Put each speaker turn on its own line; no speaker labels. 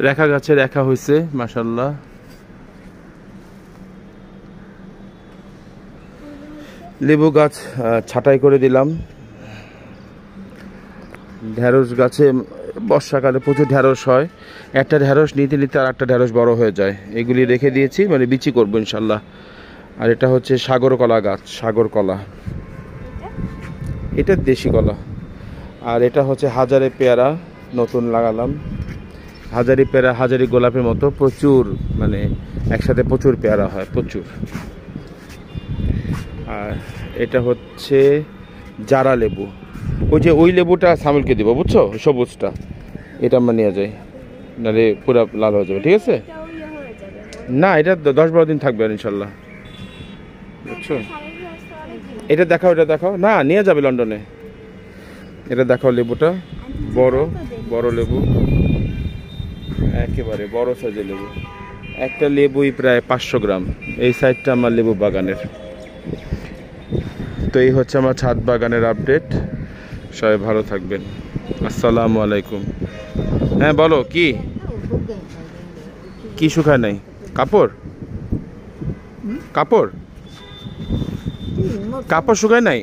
রেখা গাছে রেখা হয়েছে মাশাআল্লাহ। লেবু গাছ ছাঁটাই করে দিলাম। ঢেঁড়স গাছে বর্ষাকালে প্রচুর ঢেঁড়স হয়, একটা ঢেঁড়স নিতে নিতে আর একটা ঢেঁড়স বড় হয়ে যায়, এগুলি রেখে দিয়েছি, মানে বিচি করবো ইনশাল্লাহ। আর এটা হচ্ছে সাগর কলা গাছ, সাগর কলা, এটা দেশি কলা। আর এটা হচ্ছে হাজারি পেয়ারা, নতুন লাগালাম। হাজারি পেয়ারা হাজারি গোলাপের মতো প্রচুর, মানে একসাথে প্রচুর পেয়ারা হয়, প্রচুর। আর এটা হচ্ছে জারা লেবু, ওই যে ওই লেবুটা সামিলকে দিব, বুঝছো, সবুজটা, এটা আমরা নিয়ে যাই, নাহলে পুরো লাল হয়ে যাবে। ঠিক আছে, না এটা 10-12 দিন থাকবে ইনশাল্লাহ, বুঝছো। এটা দেখাও, এটা দেখাও, না নিয়ে যাবে লন্ডনে। এটা দেখাও লেবুটা, বড় বড় লেবু, একেবারে বড় সাইজের লেবু। একটা লেবুই প্রায় 500 গ্রাম। এই সাইডটা আমার লেবু বাগানের। তো এই হচ্ছে আমার ছাদ বাগানের আপডেট। সবাই ভালো থাকবেন, আসসালামু আলাইকুম। হ্যাঁ বলো, কি কি শুকায় নাই? কাপড়, কাপড় কাপড় শুকায় নাই?